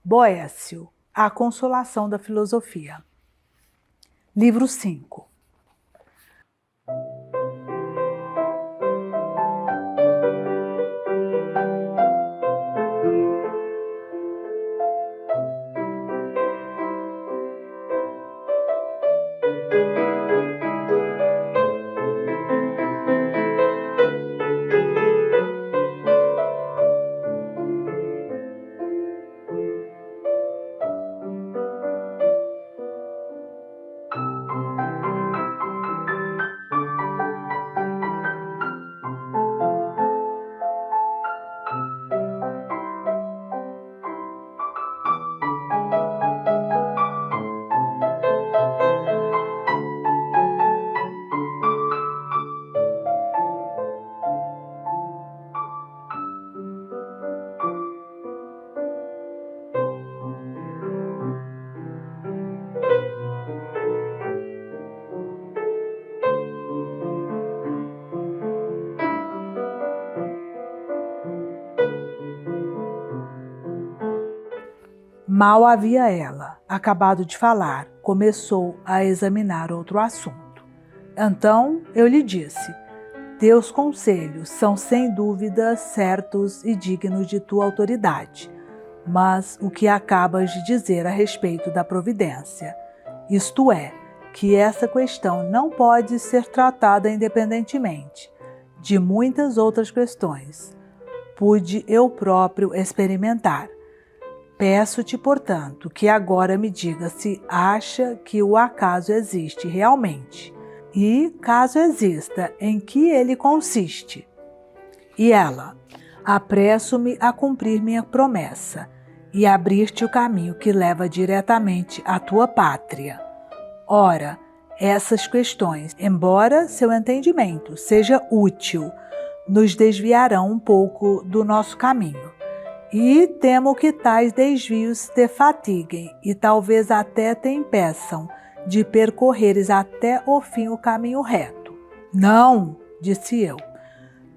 Boécio, A Consolação da Filosofia. Livro 5. Mal havia ela acabado de falar, começou a examinar outro assunto. Então eu lhe disse: teus conselhos são sem dúvida certos e dignos de tua autoridade, mas o que acabas de dizer a respeito da providência, isto é, que essa questão não pode ser tratada independentemente de muitas outras questões, pude eu próprio experimentar. Peço-te, portanto, que agora me diga se acha que o acaso existe realmente e, caso exista, em que ele consiste. E ela: apresso-me a cumprir minha promessa e abrir-te o caminho que leva diretamente à tua pátria. Ora, essas questões, embora seu entendimento seja útil, nos desviarão um pouco do nosso caminho. E temo que tais desvios te fatiguem e talvez até te impeçam de percorreres até o fim o caminho reto. Não, disse eu,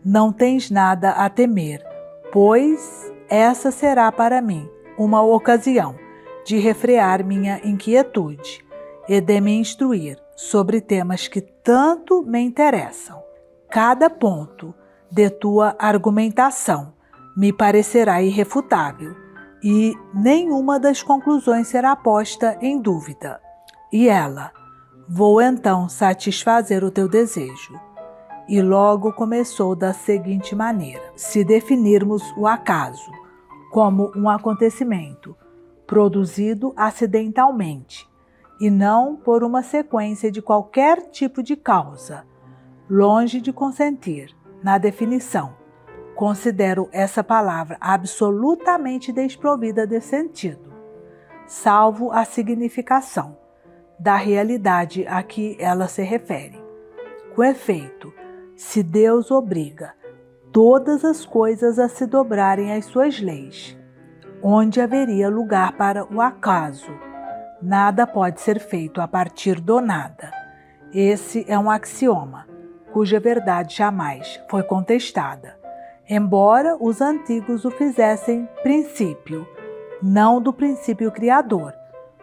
não tens nada a temer, pois essa será para mim uma ocasião de refrear minha inquietude e de me instruir sobre temas que tanto me interessam. Cada ponto de tua argumentação me parecerá irrefutável, e nenhuma das conclusões será posta em dúvida. E ela: vou então satisfazer o teu desejo. E logo começou da seguinte maneira: se definirmos o acaso como um acontecimento produzido acidentalmente, e não por uma sequência de qualquer tipo de causa, longe de consentir na definição, considero essa palavra absolutamente desprovida de sentido, salvo a significação da realidade a que ela se refere. Com efeito, se Deus obriga todas as coisas a se dobrarem às suas leis, onde haveria lugar para o acaso? Nada pode ser feito a partir do nada. Esse é um axioma, cuja verdade jamais foi contestada, embora os antigos o fizessem princípio, não do princípio criador,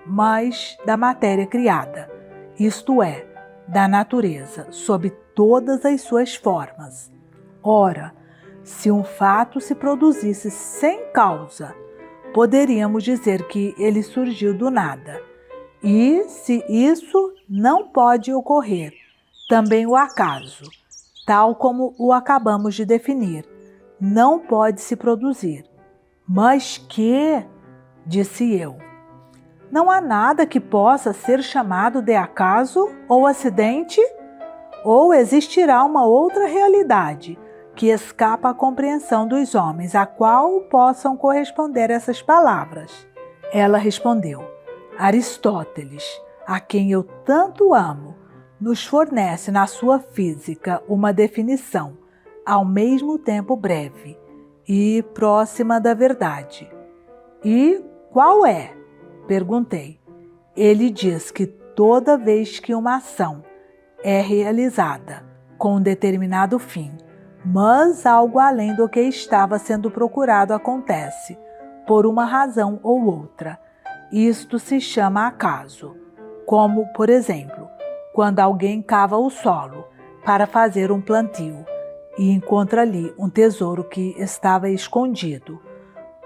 mas da matéria criada, isto é, da natureza, sob todas as suas formas. Ora, se um fato se produzisse sem causa, poderíamos dizer que ele surgiu do nada. E se isso não pode ocorrer, também o acaso, tal como o acabamos de definir, não pode se produzir. Mas que, disse eu, não há nada que possa ser chamado de acaso ou acidente? Ou existirá uma outra realidade que escapa à compreensão dos homens, a qual possam corresponder essas palavras? Ela respondeu: Aristóteles, a quem eu tanto amo, nos fornece na sua física uma definição ao mesmo tempo breve e próxima da verdade. E qual é? Perguntei. Ele diz que toda vez que uma ação é realizada com um determinado fim, mas algo além do que estava sendo procurado acontece, por uma razão ou outra. Isto se chama acaso, como, por exemplo, quando alguém cava o solo para fazer um plantio e encontra ali um tesouro que estava escondido.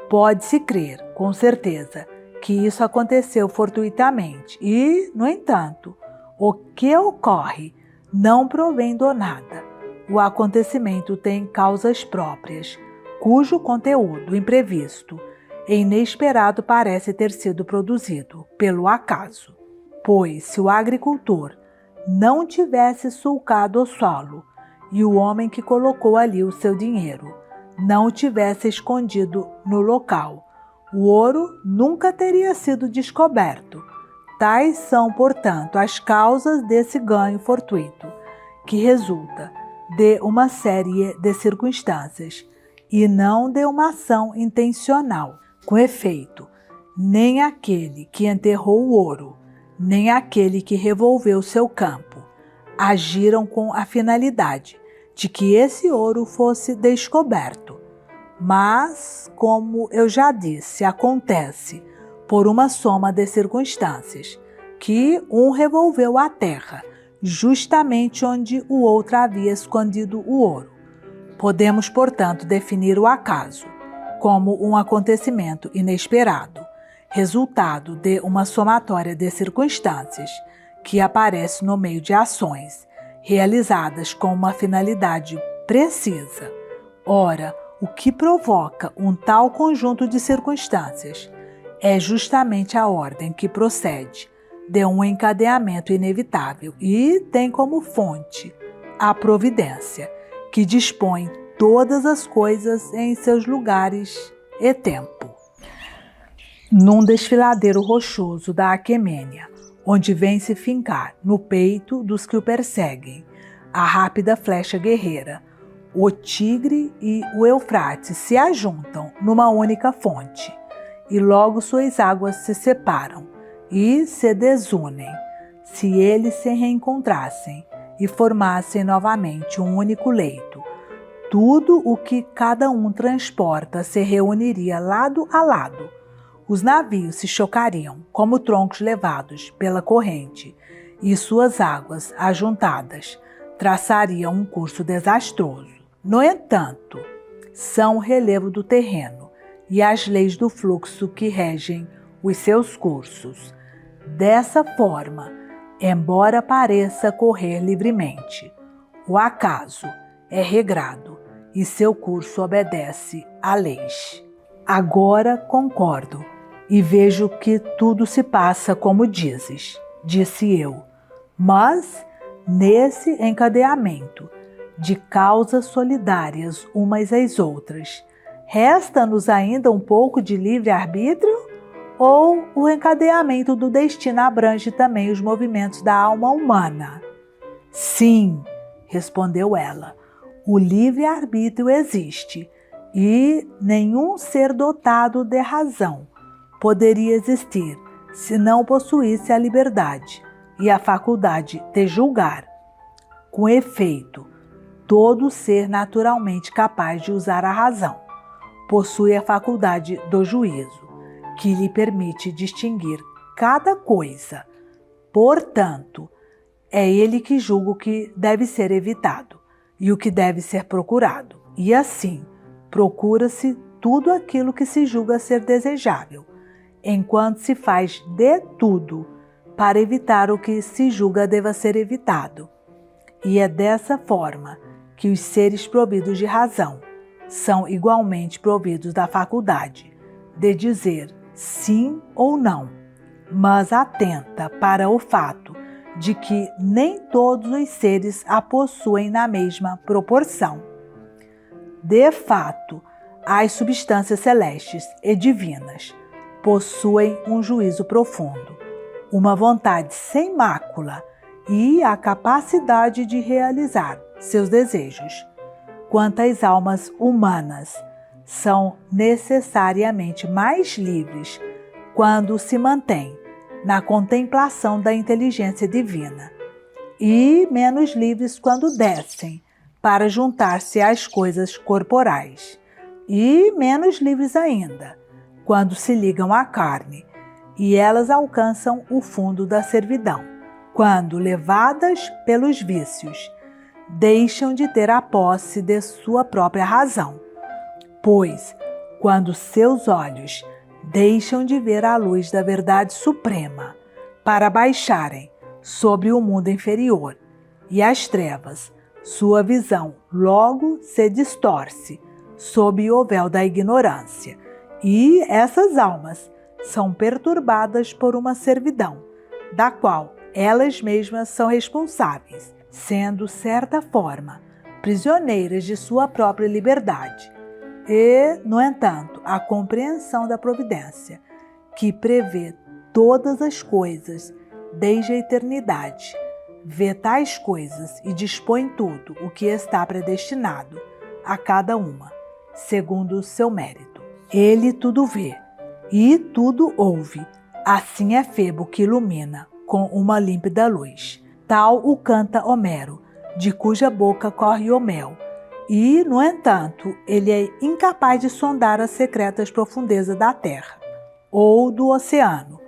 Pode-se crer, com certeza, que isso aconteceu fortuitamente e, no entanto, o que ocorre não provém do nada. O acontecimento tem causas próprias, cujo conteúdo imprevisto e inesperado parece ter sido produzido pelo acaso. Pois, se o agricultor não tivesse sulcado o solo e o homem que colocou ali o seu dinheiro não o tivesse escondido no local, o ouro nunca teria sido descoberto. Tais são, portanto, as causas desse ganho fortuito, que resulta de uma série de circunstâncias e não de uma ação intencional. Com efeito, nem aquele que enterrou o ouro, nem aquele que revolveu seu campo, agiram com a finalidade de que esse ouro fosse descoberto. Mas, como eu já disse, acontece por uma soma de circunstâncias, que um revolveu a terra, justamente onde o outro havia escondido o ouro. Podemos, portanto, definir o acaso como um acontecimento inesperado, resultado de uma somatória de circunstâncias que aparece no meio de ações realizadas com uma finalidade precisa. Ora, o que provoca um tal conjunto de circunstâncias é justamente a ordem que procede de um encadeamento inevitável e tem como fonte a providência, que dispõe todas as coisas em seus lugares e tempo. Num desfiladeiro rochoso da Aquemênia, onde vem se fincar no peito dos que o perseguem a rápida flecha guerreira, o Tigre e o Eufrates se ajuntam numa única fonte, e logo suas águas se separam e se desunem. Se eles se reencontrassem e formassem novamente um único leito, tudo o que cada um transporta se reuniria lado a lado. Os navios se chocariam como troncos levados pela corrente, e suas águas, ajuntadas, traçariam um curso desastroso. No entanto, são o relevo do terreno e as leis do fluxo que regem os seus cursos. Dessa forma, embora pareça correr livremente, o acaso é regrado e seu curso obedece a leis. Agora concordo e vejo que tudo se passa como dizes, disse eu, mas nesse encadeamento de causas solidárias umas às outras, resta-nos ainda um pouco de livre-arbítrio? Ou o encadeamento do destino abrange também os movimentos da alma humana? Sim, respondeu ela, o livre-arbítrio existe, e nenhum ser dotado de razão poderia existir se não possuísse a liberdade e a faculdade de julgar. Com efeito, todo ser naturalmente capaz de usar a razão possui a faculdade do juízo, que lhe permite distinguir cada coisa. Portanto, é ele que julga o que deve ser evitado e o que deve ser procurado. E assim, procura-se tudo aquilo que se julga ser desejável, enquanto se faz de tudo para evitar o que se julga deva ser evitado. E é dessa forma que os seres providos de razão são igualmente providos da faculdade de dizer sim ou não, mas atenta para o fato de que nem todos os seres a possuem na mesma proporção. De fato, as substâncias celestes e divinas possuem um juízo profundo, uma vontade sem mácula e a capacidade de realizar seus desejos. Quanto às almas humanas, são necessariamente mais livres quando se mantêm na contemplação da inteligência divina e menos livres quando descem para juntar-se às coisas corporais, e menos livres ainda quando se ligam à carne, e elas alcançam o fundo da servidão, quando, levadas pelos vícios, deixam de ter a posse de sua própria razão. Pois, quando seus olhos deixam de ver a luz da verdade suprema, para baixarem sobre o mundo inferior e as trevas, sua visão logo se distorce sob o véu da ignorância, e essas almas são perturbadas por uma servidão, da qual elas mesmas são responsáveis, sendo, certa forma, prisioneiras de sua própria liberdade. E, no entanto, a compreensão da providência, que prevê todas as coisas desde a eternidade, vê tais coisas e dispõe tudo o que está predestinado a cada uma, segundo o seu mérito. Ele tudo vê e tudo ouve. Assim é Febo que ilumina com uma límpida luz. Tal o canta Homero, de cuja boca corre o mel. E, no entanto, ele é incapaz de sondar as secretas profundezas da terra ou do oceano,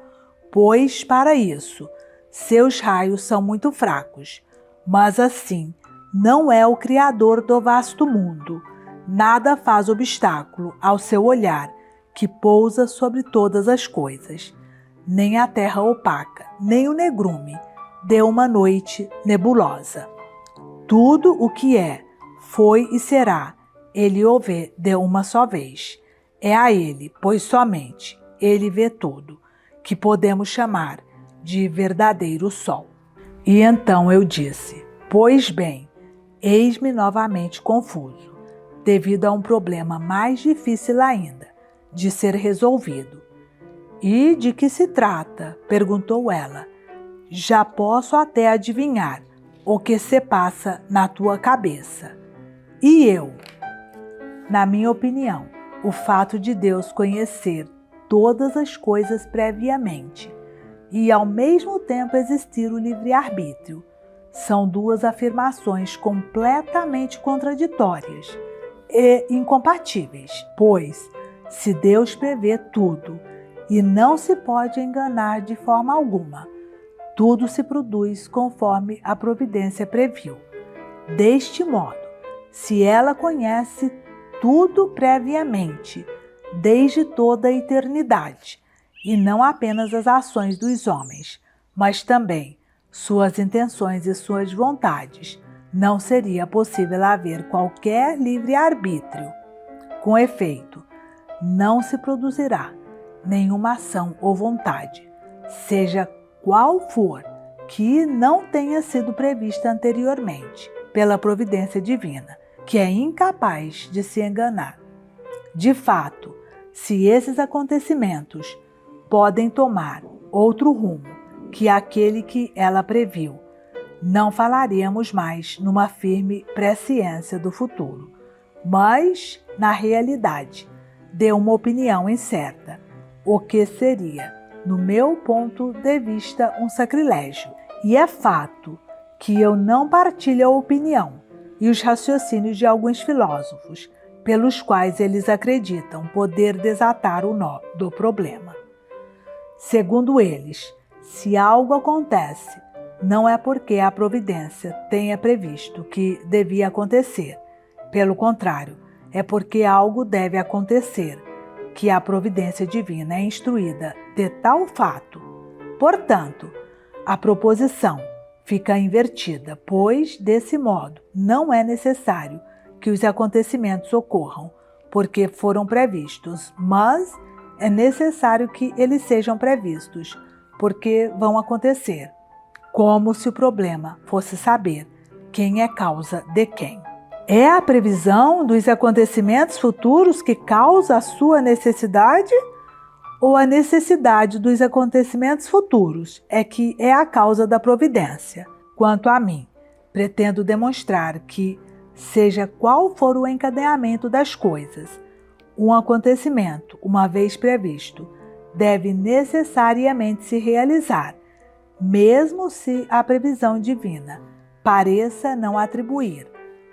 pois, para isso, seus raios são muito fracos. Mas assim, não é o Criador do vasto mundo. Nada faz obstáculo ao seu olhar, que pousa sobre todas as coisas. Nem a terra opaca, nem o negrume de uma noite nebulosa. Tudo o que é, foi e será, ele o vê de uma só vez. É a ele, pois somente ele vê tudo, que podemos chamar de verdadeiro sol. E então eu disse: pois bem, eis-me novamente confuso, devido a um problema mais difícil ainda de ser resolvido. E de que se trata? Perguntou ela. Já posso até adivinhar o que se passa na tua cabeça. E eu? Na minha opinião, o fato de Deus conhecer todas as coisas previamente e ao mesmo tempo existir o livre-arbítrio são duas afirmações completamente contraditórias e incompatíveis, pois, se Deus prevê tudo e não se pode enganar de forma alguma, tudo se produz conforme a providência previu. Deste modo, se ela conhece tudo previamente, desde toda a eternidade, e não apenas as ações dos homens, mas também suas intenções e suas vontades, não seria possível haver qualquer livre-arbítrio. Com efeito, não se produzirá nenhuma ação ou vontade, seja qual for, que não tenha sido prevista anteriormente pela providência divina, que é incapaz de se enganar. De fato, se esses acontecimentos podem tomar outro rumo que aquele que ela previu, não falaríamos mais numa firme presciência do futuro, mas, na realidade, de uma opinião incerta, o que seria, no meu ponto de vista, um sacrilégio. E é fato que eu não partilho a opinião e os raciocínios de alguns filósofos, pelos quais eles acreditam poder desatar o nó do problema. Segundo eles, se algo acontece, não é porque a providência tenha previsto que devia acontecer. Pelo contrário, é porque algo deve acontecer, que a providência divina é instruída de tal fato. Portanto, a proposição fica invertida, pois, desse modo, não é necessário que os acontecimentos ocorram, porque foram previstos, mas é necessário que eles sejam previstos, porque vão acontecer, como se o problema fosse saber quem é causa de quem. É a previsão dos acontecimentos futuros que causa a sua necessidade? Ou a necessidade dos acontecimentos futuros é que é a causa da providência? Quanto a mim, pretendo demonstrar que, seja qual for o encadeamento das coisas, um acontecimento, uma vez previsto, deve necessariamente se realizar, mesmo se a previsão divina pareça não atribuir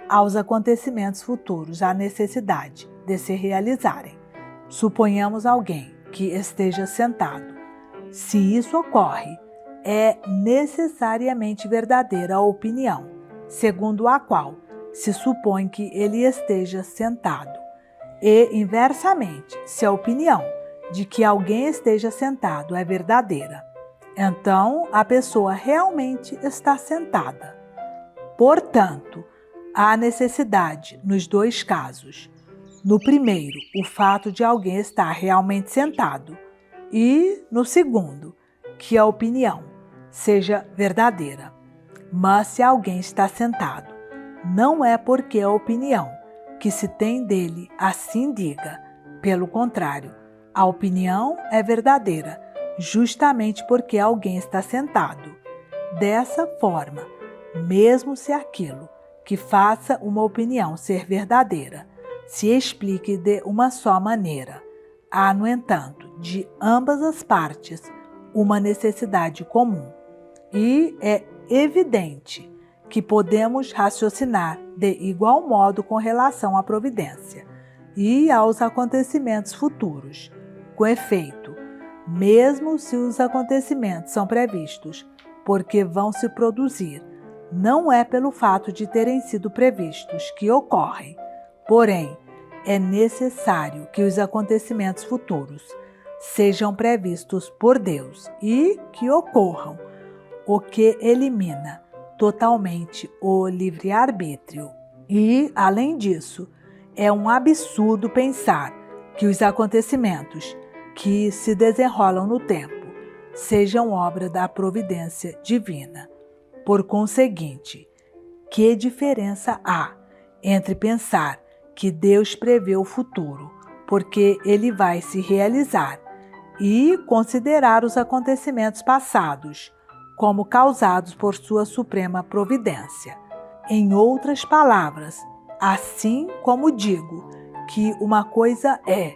aos acontecimentos futuros a necessidade de se realizarem. Suponhamos alguém que esteja sentado. Se isso ocorre, é necessariamente verdadeira a opinião, segundo a qual se supõe que ele esteja sentado. E, inversamente, se a opinião de que alguém esteja sentado é verdadeira, então a pessoa realmente está sentada. Portanto, há necessidade nos dois casos. No primeiro, o fato de alguém estar realmente sentado, e no segundo, que a opinião seja verdadeira. Mas se alguém está sentado, não é porque a opinião que se tem dele assim diga. Pelo contrário, a opinião é verdadeira, justamente porque alguém está sentado. Dessa forma, mesmo se aquilo que faça uma opinião ser verdadeira se explique de uma só maneira, há, no entanto, de ambas as partes uma necessidade comum. E é evidente que podemos raciocinar de igual modo com relação à providência e aos acontecimentos futuros. Com efeito, mesmo se os acontecimentos são previstos porque vão se produzir, não é pelo fato de terem sido previstos que ocorrem. Porém, é necessário que os acontecimentos futuros sejam previstos por Deus e que ocorram, o que elimina totalmente o livre-arbítrio. E, além disso, é um absurdo pensar que os acontecimentos que se desenrolam no tempo sejam obra da providência divina. Por conseguinte, que diferença há entre pensar que Deus prevê o futuro, porque ele vai se realizar, e considerar os acontecimentos passados como causados por sua suprema providência? Em outras palavras, assim como digo que uma coisa é,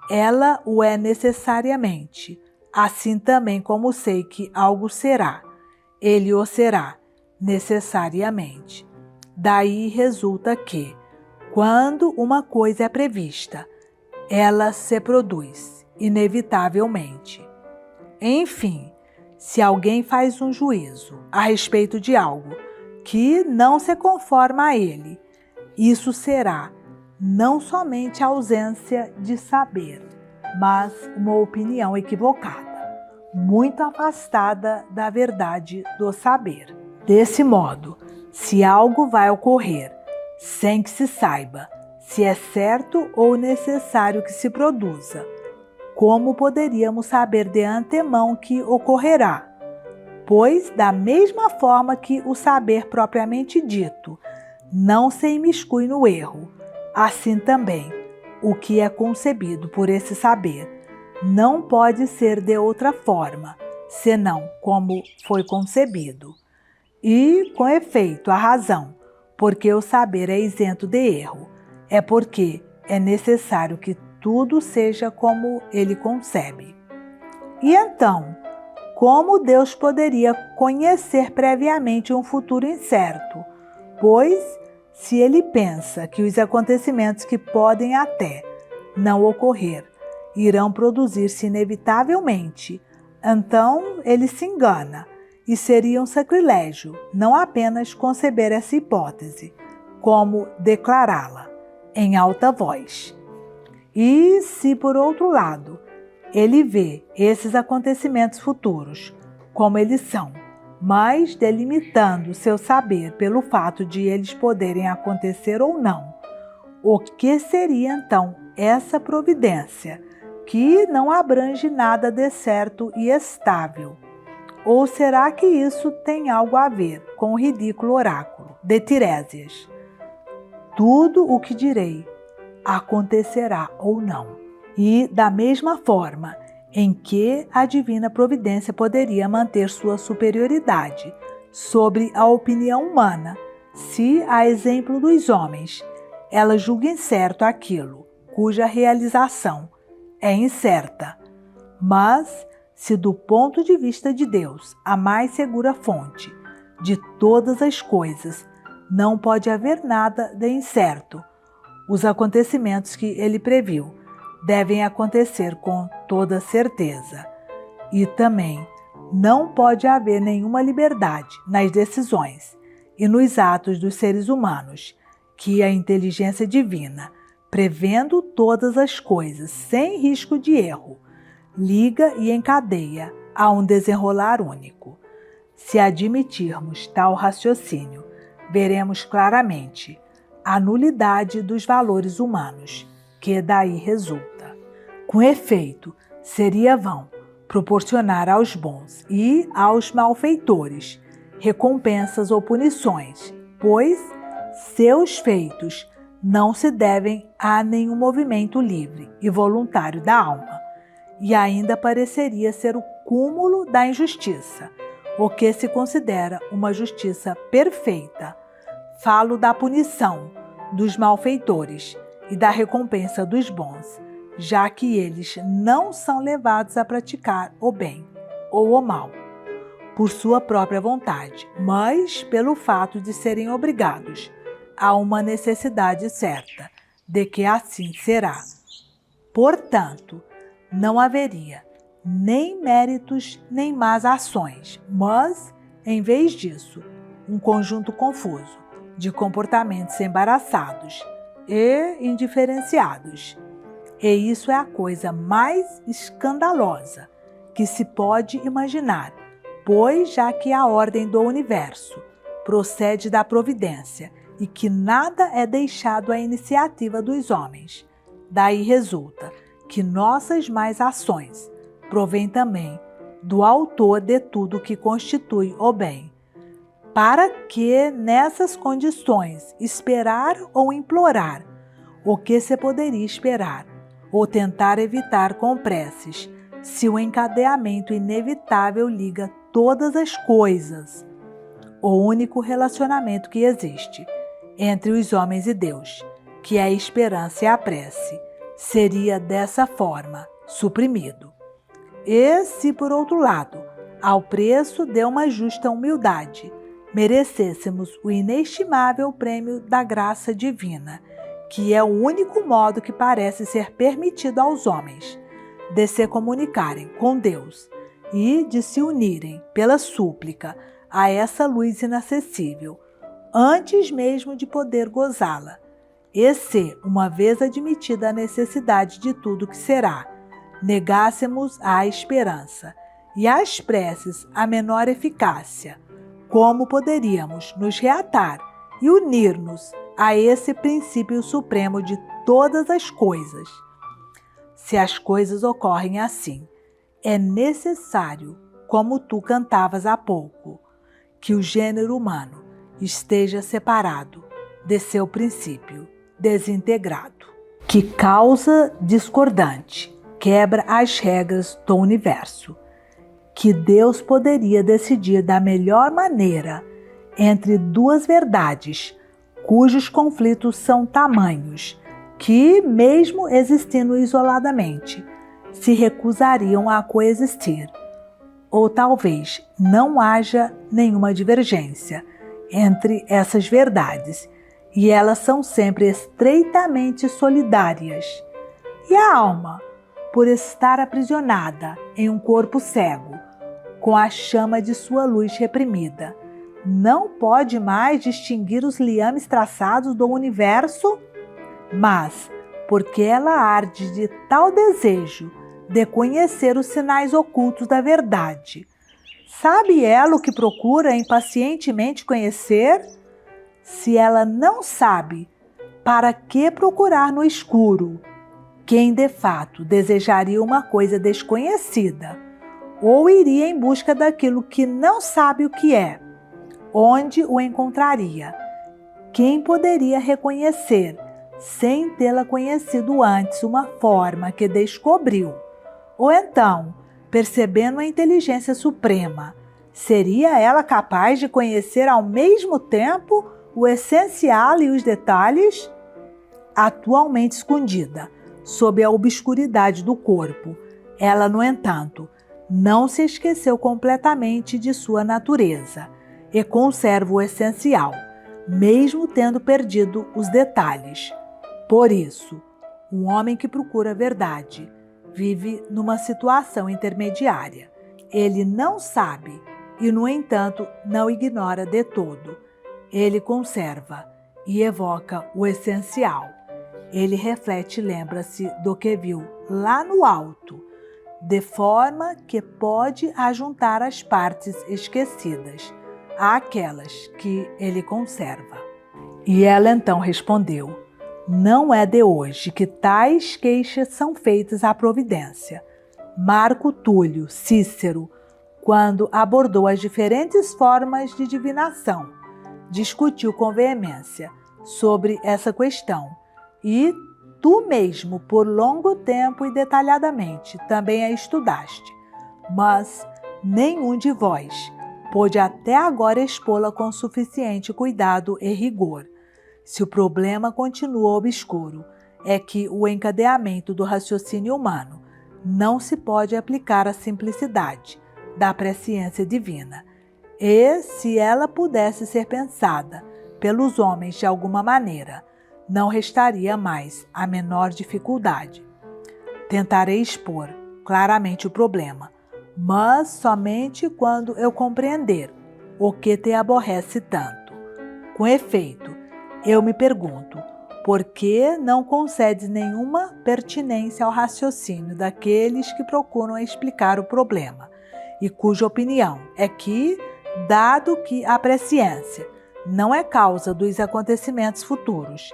ela o é necessariamente, assim também como sei que algo será, ele o será necessariamente. Daí resulta que, quando uma coisa é prevista, ela se produz inevitavelmente. Enfim, se alguém faz um juízo a respeito de algo que não se conforma a ele, isso será não somente a ausência de saber, mas uma opinião equivocada, muito afastada da verdade do saber. Desse modo, se algo vai ocorrer sem que se saiba se é certo ou necessário que se produza, como poderíamos saber de antemão que ocorrerá? Pois, da mesma forma que o saber propriamente dito não se imiscui no erro, assim também o que é concebido por esse saber não pode ser de outra forma, senão como foi concebido. E, com efeito, a razão, porque o saber é isento de erro, é porque é necessário que tudo seja como ele concebe. E então, como Deus poderia conhecer previamente um futuro incerto? Pois, se ele pensa que os acontecimentos que podem até não ocorrer irão produzir-se inevitavelmente, então ele se engana, e seria um sacrilégio não apenas conceber essa hipótese, como declará-la em alta voz. E se, por outro lado, ele vê esses acontecimentos futuros como eles são, mas delimitando seu saber pelo fato de eles poderem acontecer ou não, o que seria então essa providência, que não abrange nada de certo e estável? Ou será que isso tem algo a ver com o ridículo oráculo de Tiresias? Tudo o que direi acontecerá ou não. E, da mesma forma em que a divina providência poderia manter sua superioridade sobre a opinião humana, se, a exemplo dos homens, ela julga incerto aquilo cuja realização é incerta, mas se do ponto de vista de Deus, a mais segura fonte de todas as coisas, não pode haver nada de incerto, os acontecimentos que ele previu devem acontecer com toda certeza. E também não pode haver nenhuma liberdade nas decisões e nos atos dos seres humanos, que a inteligência divina, prevendo todas as coisas sem risco de erro, liga e encadeia a um desenrolar único. Se admitirmos tal raciocínio, veremos claramente a nulidade dos valores humanos, que daí resulta. Com efeito, seria vão proporcionar aos bons e aos malfeitores recompensas ou punições, pois seus feitos não se devem a nenhum movimento livre e voluntário da alma, e ainda pareceria ser o cúmulo da injustiça, o que se considera uma justiça perfeita. Falo da punição dos malfeitores e da recompensa dos bons, já que eles não são levados a praticar o bem ou o mal por sua própria vontade, mas pelo fato de serem obrigados a uma necessidade certa de que assim será. Portanto, não haveria nem méritos nem más ações, mas, em vez disso, um conjunto confuso de comportamentos embaraçados e indiferenciados. E isso é a coisa mais escandalosa que se pode imaginar, pois já que a ordem do universo procede da providência e que nada é deixado à iniciativa dos homens, daí resulta que nossas más ações provêm também do autor de tudo que constitui o bem. Para que, nessas condições, esperar ou implorar o que se poderia esperar, ou tentar evitar com preces, se o encadeamento inevitável liga todas as coisas, o único relacionamento que existe entre os homens e Deus, que é a esperança e a prece, seria dessa forma suprimido. E se, por outro lado, ao preço de uma justa humildade, merecêssemos o inestimável prêmio da graça divina, que é o único modo que parece ser permitido aos homens de se comunicarem com Deus e de se unirem pela súplica a essa luz inacessível, antes mesmo de poder gozá-la, e se, uma vez admitida a necessidade de tudo que será, negássemos a esperança e às preces a menor eficácia, como poderíamos nos reatar e unir-nos a esse princípio supremo de todas as coisas? Se as coisas ocorrem assim, é necessário, como tu cantavas há pouco, que o gênero humano esteja separado de seu princípio, desintegrado, que causa discordante, quebra as regras do universo, que Deus poderia decidir da melhor maneira entre duas verdades, cujos conflitos são tamanhos que, mesmo existindo isoladamente, se recusariam a coexistir. Ou talvez não haja nenhuma divergência entre essas verdades, e elas são sempre estreitamente solidárias. E a alma, por estar aprisionada em um corpo cego, com a chama de sua luz reprimida, não pode mais distinguir os liames traçados do universo? Mas, porque ela arde de tal desejo de conhecer os sinais ocultos da verdade, sabe ela o que procura impacientemente conhecer? Se ela não sabe, para que procurar no escuro? Quem de fato desejaria uma coisa desconhecida, ou iria em busca daquilo que não sabe o que é, onde o encontraria? Quem poderia reconhecer, sem tê-la conhecido antes, uma forma que descobriu? Ou então, percebendo a inteligência suprema, seria ela capaz de conhecer ao mesmo tempo o essencial e os detalhes? Atualmente escondida sob a obscuridade do corpo, ela, no entanto, não se esqueceu completamente de sua natureza e conserva o essencial, mesmo tendo perdido os detalhes. Por isso, Um homem que procura a verdade vive numa situação intermediária. Ele não sabe e, no entanto, não ignora de todo. Ele conserva e evoca o essencial. Ele reflete e lembra-se do que viu lá no alto, de forma que pode ajuntar as partes esquecidas àquelas que ele conserva. E ela então respondeu: não é de hoje que tais queixas são feitas à providência. Marco Túlio Cícero, quando abordou as diferentes formas de divinação, discutiu com veemência sobre essa questão, e tu mesmo, por longo tempo e detalhadamente, também a estudaste, mas nenhum de vós pôde até agora expô-la com suficiente cuidado e rigor. Se o problema continua obscuro, é que o encadeamento do raciocínio humano não se pode aplicar à simplicidade da presciência divina, e se ela pudesse ser pensada pelos homens de alguma maneira, não restaria mais a menor dificuldade. Tentarei expor claramente o problema, mas somente quando eu compreender o que te aborrece tanto. Com efeito, eu me pergunto, por que não concedes nenhuma pertinência ao raciocínio daqueles que procuram explicar o problema, e cuja opinião é que, dado que a presciência não é causa dos acontecimentos futuros,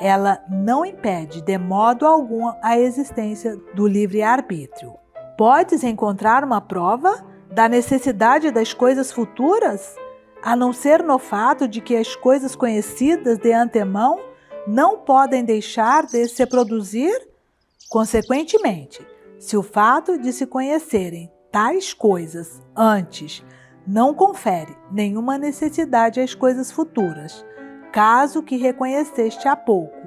ela não impede de modo algum a existência do livre-arbítrio. Podes encontrar uma prova da necessidade das coisas futuras, a não ser no fato de que as coisas conhecidas de antemão não podem deixar de se produzir? Consequentemente, se o fato de se conhecerem tais coisas antes não confere nenhuma necessidade às coisas futuras, caso que reconheceste há pouco,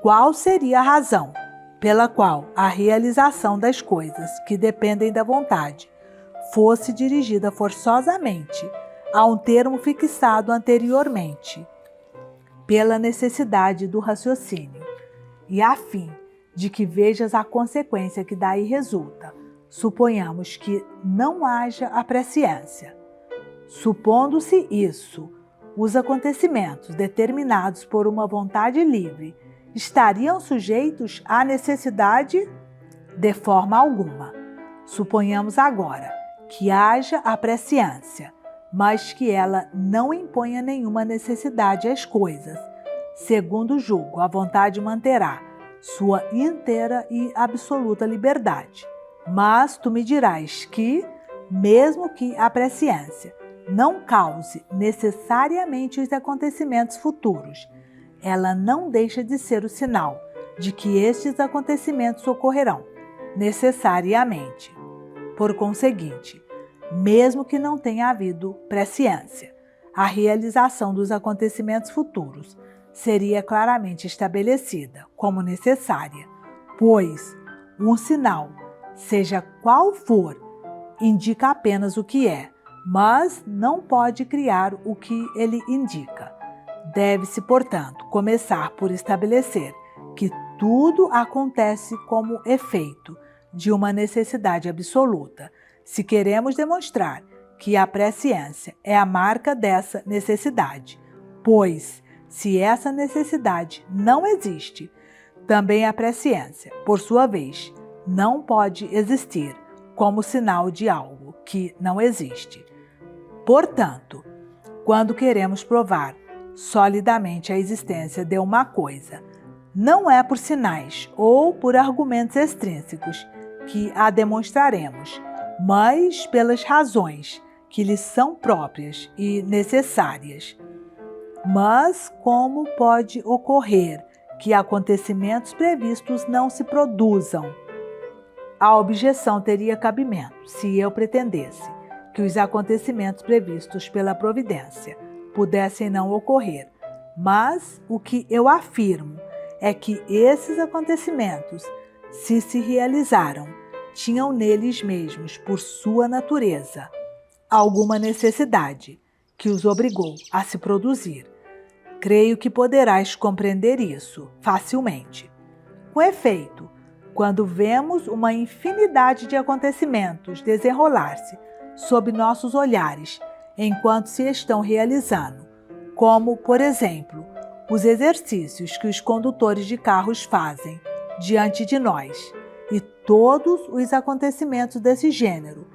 qual seria a razão pela qual a realização das coisas que dependem da vontade fosse dirigida forçosamente a um termo fixado anteriormente pela necessidade do raciocínio, e a fim de que vejas a consequência que daí resulta, suponhamos que não haja a presciência. Supondo-se isso, os acontecimentos determinados por uma vontade livre estariam sujeitos à necessidade? De forma alguma. Suponhamos agora que haja a presciência, mas que ela não imponha nenhuma necessidade às coisas. Segundo julgo, a vontade manterá sua inteira e absoluta liberdade. Mas tu me dirás que, mesmo que a presciência não cause necessariamente os acontecimentos futuros, ela não deixa de ser o sinal de que estes acontecimentos ocorrerão necessariamente. Por conseguinte, mesmo que não tenha havido presciência, a realização dos acontecimentos futuros seria claramente estabelecida como necessária, pois um sinal, seja qual for, indica apenas o que é, mas não pode criar o que ele indica. Deve-se, portanto, começar por estabelecer que tudo acontece como efeito de uma necessidade absoluta, se queremos demonstrar que a presciência é a marca dessa necessidade, pois, se essa necessidade não existe, também a presciência, por sua vez, não pode existir como sinal de algo que não existe. Portanto, quando queremos provar solidamente a existência de uma coisa, não é por sinais ou por argumentos extrínsecos que a demonstraremos, mas pelas razões que lhes são próprias e necessárias. Mas como pode ocorrer que acontecimentos previstos não se produzam? A objeção teria cabimento se eu pretendesse que os acontecimentos previstos pela providência pudessem não ocorrer, mas o que eu afirmo é que esses acontecimentos, se realizaram, tinham neles mesmos, por sua natureza, alguma necessidade que os obrigou a se produzir. Creio que poderás compreender isso facilmente. Com efeito, quando vemos uma infinidade de acontecimentos desenrolar-se sob nossos olhares enquanto se estão realizando, como, por exemplo, os exercícios que os condutores de carros fazem diante de nós e todos os acontecimentos desse gênero,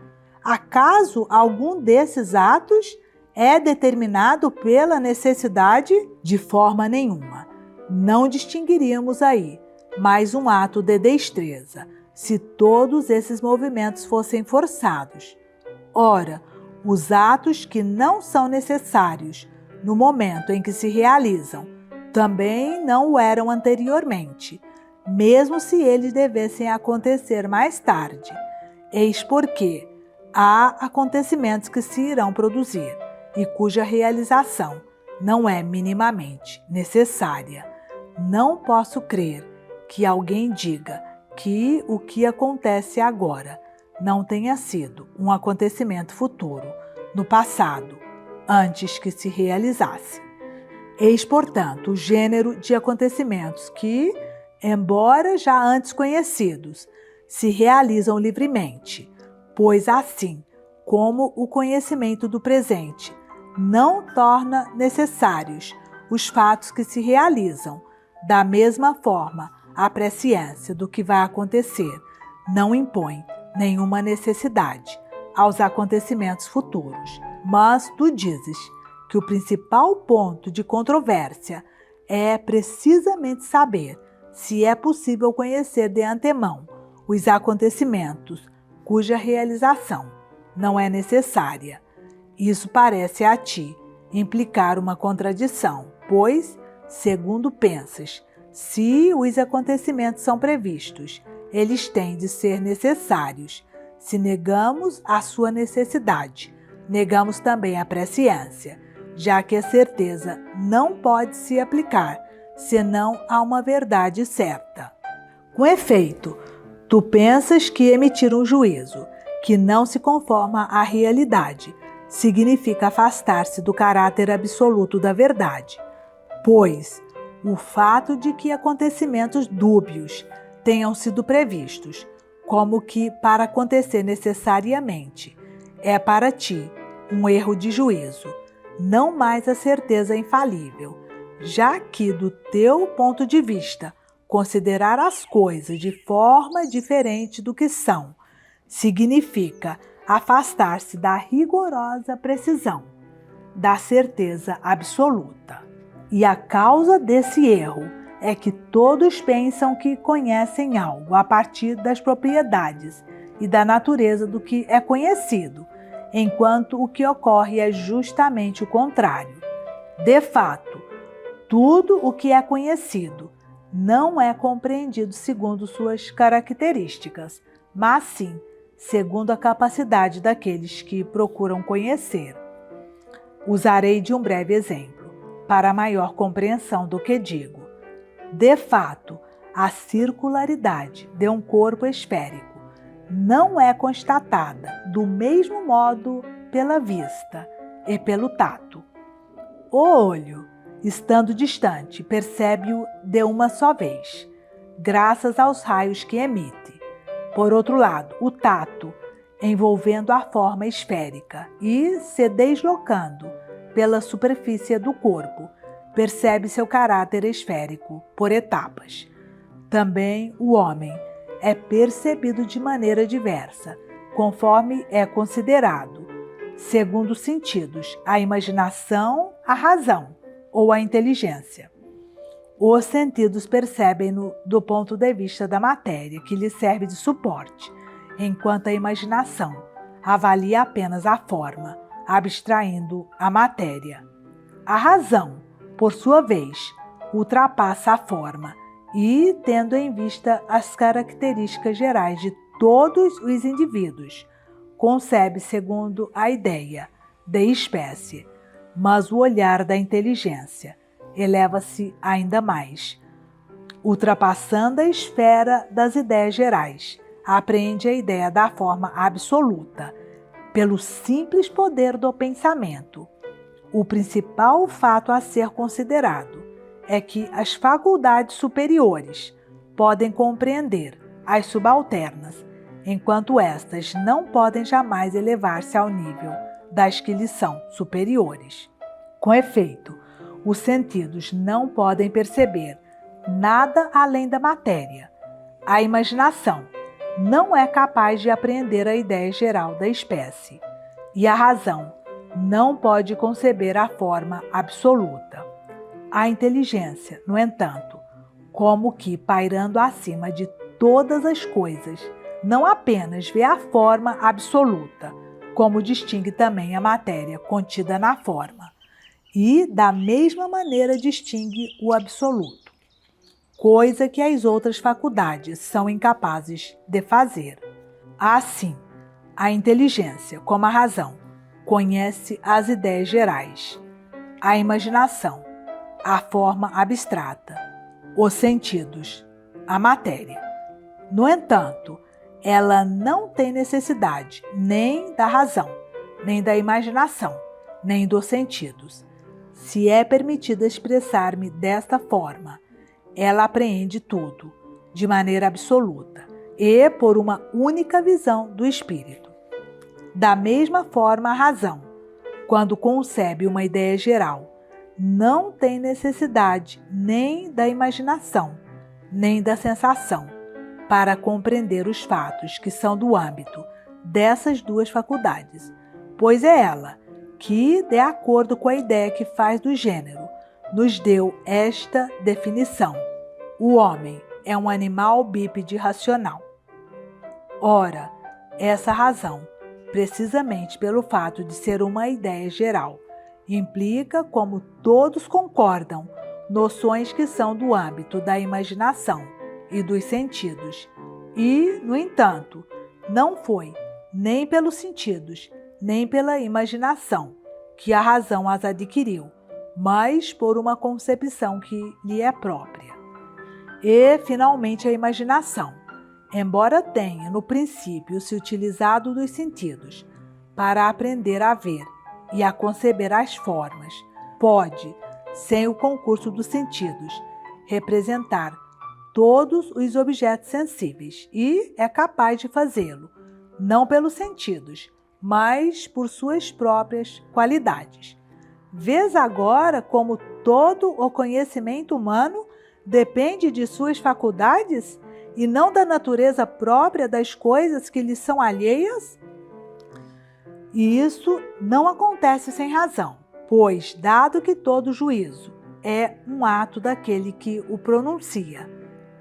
acaso algum desses atos é determinado pela necessidade? De forma nenhuma. Não distinguiríamos aí mais um ato de destreza, se todos esses movimentos fossem forçados. Ora, os atos que não são necessários no momento em que se realizam também não o eram anteriormente, mesmo se eles devessem acontecer mais tarde. Eis porque há acontecimentos que se irão produzir e cuja realização não é minimamente necessária. Não posso crer que alguém diga que o que acontece agora não tenha sido um acontecimento futuro, no passado, antes que se realizasse. Eis, portanto, o gênero de acontecimentos que, embora já antes conhecidos, se realizam livremente, pois assim como o conhecimento do presente não torna necessários os fatos que se realizam, da mesma forma, a presciência do que vai acontecer não impõe nenhuma necessidade aos acontecimentos futuros. Mas tu dizes que o principal ponto de controvérsia é precisamente saber se é possível conhecer de antemão os acontecimentos cuja realização não é necessária. Isso parece a ti implicar uma contradição, pois, segundo pensas, se os acontecimentos são previstos, eles têm de ser necessários. Se negamos a sua necessidade, negamos também a presciência, já que a certeza não pode se aplicar senão a uma verdade certa. Com efeito, tu pensas que emitir um juízo que não se conforma à realidade significa afastar-se do caráter absoluto da verdade, pois o fato de que acontecimentos dúbios tenham sido previstos, como que para acontecer necessariamente, é para ti um erro de juízo, não mais a certeza infalível, já que do teu ponto de vista, considerar as coisas de forma diferente do que são, significa afastar-se da rigorosa precisão, da certeza absoluta. E a causa desse erro é que todos pensam que conhecem algo a partir das propriedades e da natureza do que é conhecido, enquanto o que ocorre é justamente o contrário. De fato, tudo o que é conhecido não é compreendido segundo suas características, mas sim segundo a capacidade daqueles que procuram conhecer. Usarei de um breve exemplo para maior compreensão do que digo. De fato, a circularidade de um corpo esférico não é constatada do mesmo modo pela vista e pelo tato. O olho, estando distante, percebe-o de uma só vez, graças aos raios que emite. Por outro lado, o tato, envolvendo a forma esférica e se deslocando pela superfície do corpo, percebe seu caráter esférico por etapas. Também o homem é percebido de maneira diversa, conforme é considerado, segundo os sentidos, a imaginação, a razão ou a inteligência. Os sentidos percebem-no do ponto de vista da matéria, que lhe serve de suporte, enquanto a imaginação avalia apenas a forma, abstraindo a matéria. A razão, por sua vez, ultrapassa a forma e, tendo em vista as características gerais de todos os indivíduos, concebe segundo a ideia de espécie, mas o olhar da inteligência eleva-se ainda mais. Ultrapassando a esfera das ideias gerais, apreende a ideia da forma absoluta, pelo simples poder do pensamento. O principal fato a ser considerado é que as faculdades superiores, podem compreender as subalternas, enquanto estas não podem jamais elevar-se ao nível das que lhes são superiores. Com efeito, os sentidos não podem perceber nada além da matéria. A imaginação não é capaz de apreender a ideia geral da espécie, e a razão não pode conceber a forma absoluta. A inteligência, no entanto, como que pairando acima de todas as coisas, não apenas vê a forma absoluta, como distingue também a matéria contida na forma, e da mesma maneira distingue o absoluto, coisa que as outras faculdades são incapazes de fazer. Assim, a inteligência, como a razão, conhece as ideias gerais, a imaginação, a forma abstrata, os sentidos, a matéria. No entanto, ela não tem necessidade nem da razão, nem da imaginação, nem dos sentidos. Se é permitido expressar-me desta forma, ela apreende tudo, de maneira absoluta, e por uma única visão do espírito. Da mesma forma, a razão, quando concebe uma ideia geral, não tem necessidade nem da imaginação, nem da sensação, para compreender os fatos que são do âmbito dessas duas faculdades, pois é ela que, de acordo com a ideia que faz do gênero, nos deu esta definição: o homem é um animal bípede racional. Ora, essa razão, precisamente pelo fato de ser uma ideia geral, implica, como todos concordam, noções que são do âmbito da imaginação e dos sentidos, e, no entanto, não foi nem pelos sentidos, nem pela imaginação que a razão as adquiriu, mas por uma concepção que lhe é própria. E, finalmente, a imaginação, embora tenha no princípio se utilizado dos sentidos para aprender a ver e a conceber as formas, pode, sem o concurso dos sentidos, representar todos os objetos sensíveis e é capaz de fazê-lo, não pelos sentidos, mas por suas próprias qualidades. Vês agora como todo o conhecimento humano depende de suas faculdades e não da natureza própria das coisas que lhe são alheias? E isso não acontece sem razão, pois, dado que todo juízo é um ato daquele que o pronuncia,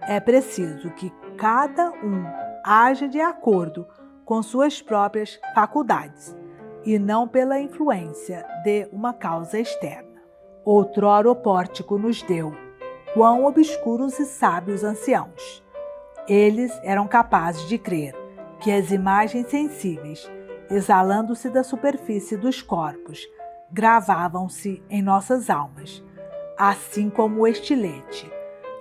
é preciso que cada um haja de acordo com suas próprias faculdades, e não pela influência de uma causa externa. Outrora o pórtico nos deu quão obscuros e sábios anciãos. Eles eram capazes de crer que as imagens sensíveis, exalando-se da superfície dos corpos, gravavam-se em nossas almas, assim como o estilete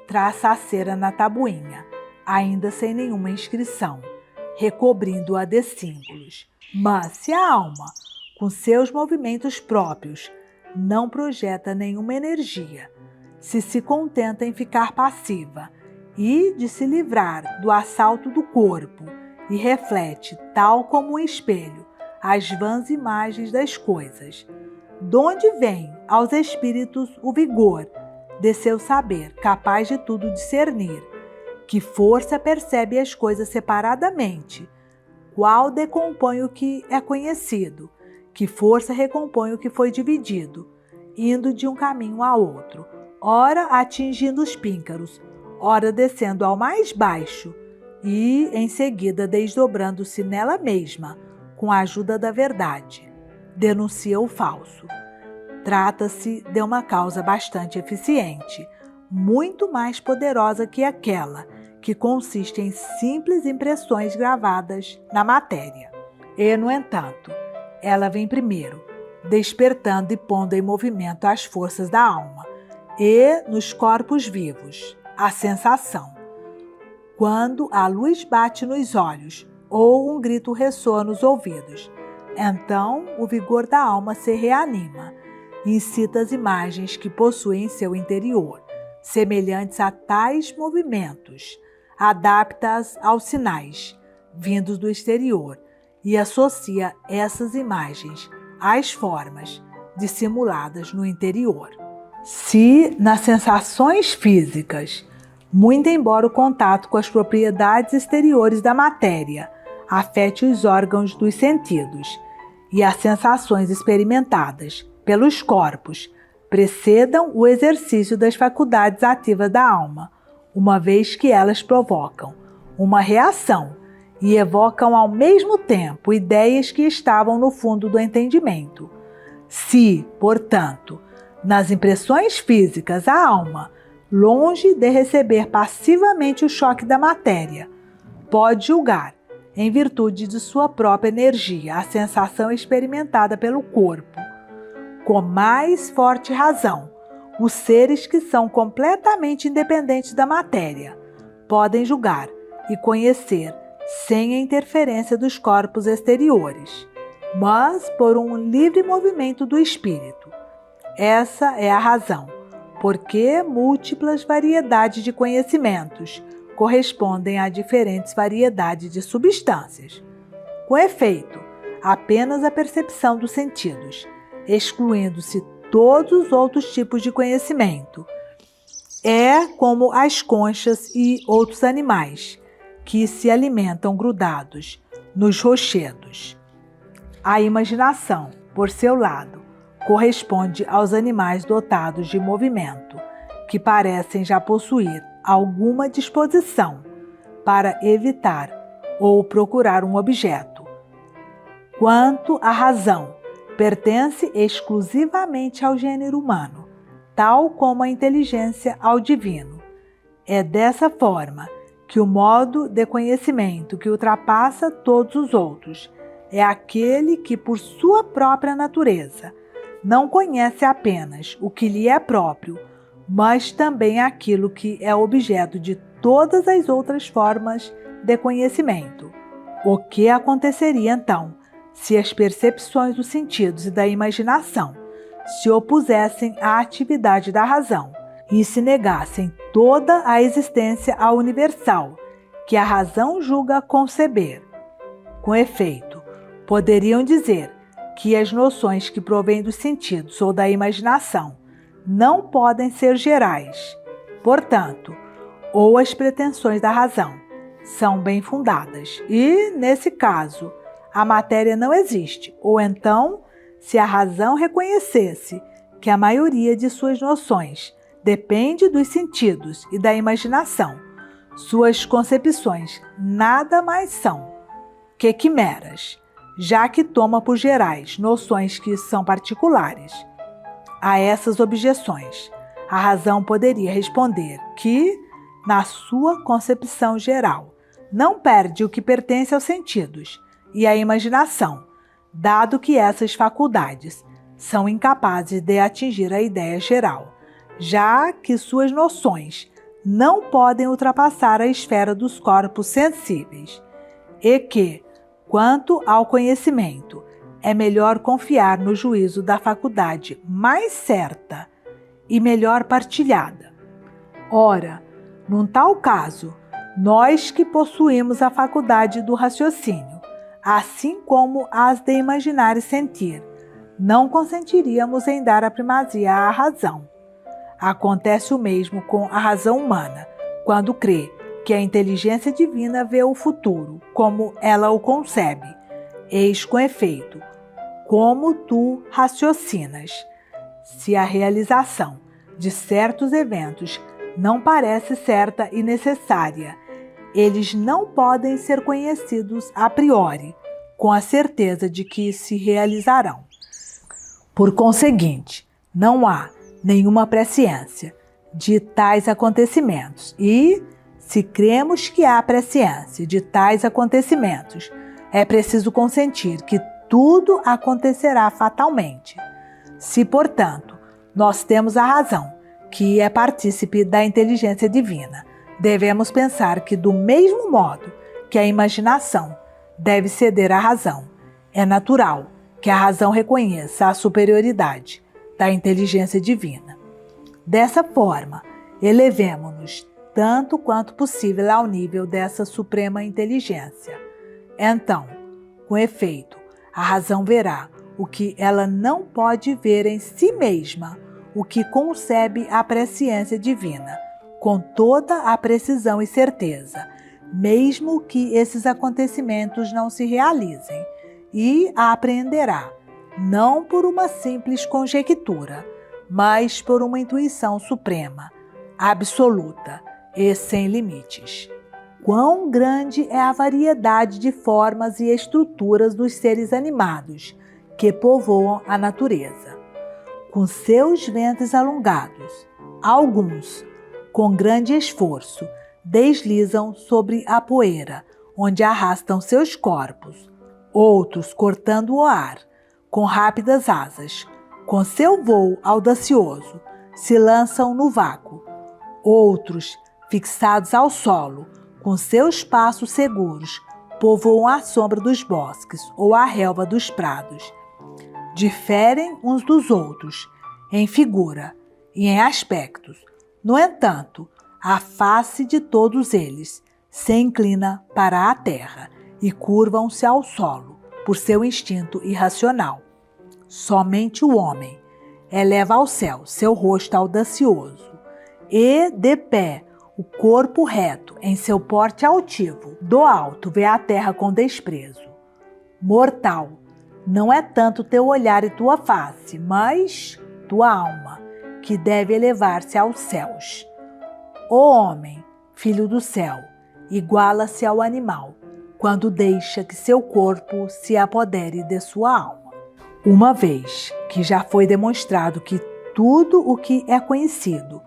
traça a cera na tabuinha, ainda sem nenhuma inscrição, recobrindo-a de símbolos. Mas se a alma, com seus movimentos próprios, não projeta nenhuma energia, se contenta em ficar passiva e de se livrar do assalto do corpo e reflete, tal como um espelho, as vãs imagens das coisas, donde vem aos espíritos o vigor de seu saber, capaz de tudo discernir, que força percebe as coisas separadamente, qual decompõe o que é conhecido, que força recompõe o que foi dividido, indo de um caminho a outro, ora atingindo os píncaros, ora descendo ao mais baixo, e, em seguida, desdobrando-se nela mesma, com a ajuda da verdade. Denuncia o falso. Trata-se de uma causa bastante eficiente, muito mais poderosa que aquela que consiste em simples impressões gravadas na matéria. E, no entanto, ela vem primeiro, despertando e pondo em movimento as forças da alma, e, nos corpos vivos, a sensação. Quando a luz bate nos olhos ou um grito ressoa nos ouvidos, então o vigor da alma se reanima, incita as imagens que possui em seu interior, semelhantes a tais movimentos, adapta-as aos sinais vindos do exterior e associa essas imagens às formas dissimuladas no interior. Se nas sensações físicas, muito embora o contato com as propriedades exteriores da matéria afete os órgãos dos sentidos e as sensações experimentadas pelos corpos precedam o exercício das faculdades ativas da alma, uma vez que elas provocam uma reação e evocam ao mesmo tempo ideias que estavam no fundo do entendimento. Se, portanto, nas impressões físicas a alma, longe de receber passivamente o choque da matéria, pode julgar, em virtude de sua própria energia, a sensação experimentada pelo corpo, com mais forte razão, os seres que são completamente independentes da matéria podem julgar e conhecer sem a interferência dos corpos exteriores, mas por um livre movimento do espírito. Essa é a razão porque múltiplas variedades de conhecimentos correspondem a diferentes variedades de substâncias. Com efeito, apenas a percepção dos sentidos, excluindo-se todos os outros tipos de conhecimento, é como as conchas e outros animais que se alimentam grudados nos rochedos. A imaginação, por seu lado, corresponde aos animais dotados de movimento, que parecem já possuir alguma disposição para evitar ou procurar um objeto. Quanto à razão, pertence exclusivamente ao gênero humano, tal como a inteligência ao divino. É dessa forma que o modo de conhecimento que ultrapassa todos os outros é aquele que, por sua própria natureza, não conhece apenas o que lhe é próprio, mas também aquilo que é objeto de todas as outras formas de conhecimento. O que aconteceria então se as percepções dos sentidos e da imaginação se opusessem à atividade da razão e se negassem toda a existência ao universal que a razão julga conceber? Com efeito, poderiam dizer que as noções que provêm dos sentidos ou da imaginação não podem ser gerais. Portanto, ou as pretensões da razão são bem fundadas e, nesse caso, a matéria não existe, ou então, se a razão reconhecesse que a maioria de suas noções depende dos sentidos e da imaginação, suas concepções nada mais são que quimeras, já que toma por gerais noções que são particulares. A essas objeções, a razão poderia responder que, na sua concepção geral, não perde o que pertence aos sentidos e à imaginação, dado que essas faculdades são incapazes de atingir a ideia geral, já que suas noções não podem ultrapassar a esfera dos corpos sensíveis, e que, quanto ao conhecimento, é melhor confiar no juízo da faculdade mais certa e melhor partilhada. Ora, num tal caso, nós que possuímos a faculdade do raciocínio, assim como as de imaginar e sentir, não consentiríamos em dar a primazia à razão. Acontece o mesmo com a razão humana, quando crê que a inteligência divina vê o futuro como ela o concebe. Eis com efeito, como tu raciocinas. Se a realização de certos eventos não parece certa e necessária, eles não podem ser conhecidos a priori, com a certeza de que se realizarão. Por conseguinte, não há nenhuma presciência de tais acontecimentos e, se cremos que há presciência de tais acontecimentos, é preciso consentir que tudo acontecerá fatalmente. Se, portanto, nós temos a razão, que é partícipe da inteligência divina, devemos pensar que, do mesmo modo que a imaginação deve ceder à razão, é natural que a razão reconheça a superioridade da inteligência divina. Dessa forma, elevemo-nos tanto quanto possível ao nível dessa suprema inteligência. Então, com efeito, a razão verá o que ela não pode ver em si mesma, o que concebe a presciência divina, com toda a precisão e certeza, mesmo que esses acontecimentos não se realizem, e a apreenderá, não por uma simples conjectura, mas por uma intuição suprema, absoluta e sem limites. Quão grande é a variedade de formas e estruturas dos seres animados que povoam a natureza. Com seus ventres alongados, alguns, com grande esforço, deslizam sobre a poeira, onde arrastam seus corpos. Outros, cortando o ar, com rápidas asas, com seu vôo audacioso, se lançam no vácuo. Outros, fixados ao solo, com seus passos seguros, povoam a sombra dos bosques ou a relva dos prados. Diferem uns dos outros em figura e em aspectos. No entanto, a face de todos eles se inclina para a terra e curvam-se ao solo por seu instinto irracional. Somente o homem eleva ao céu seu rosto audacioso e, de pé, o corpo reto em seu porte altivo, do alto vê a terra com desprezo. Mortal, não é tanto teu olhar e tua face, mas tua alma, que deve elevar-se aos céus. O homem, filho do céu, iguala-se ao animal, quando deixa que seu corpo se apodere de sua alma. Uma vez que já foi demonstrado que tudo o que é conhecido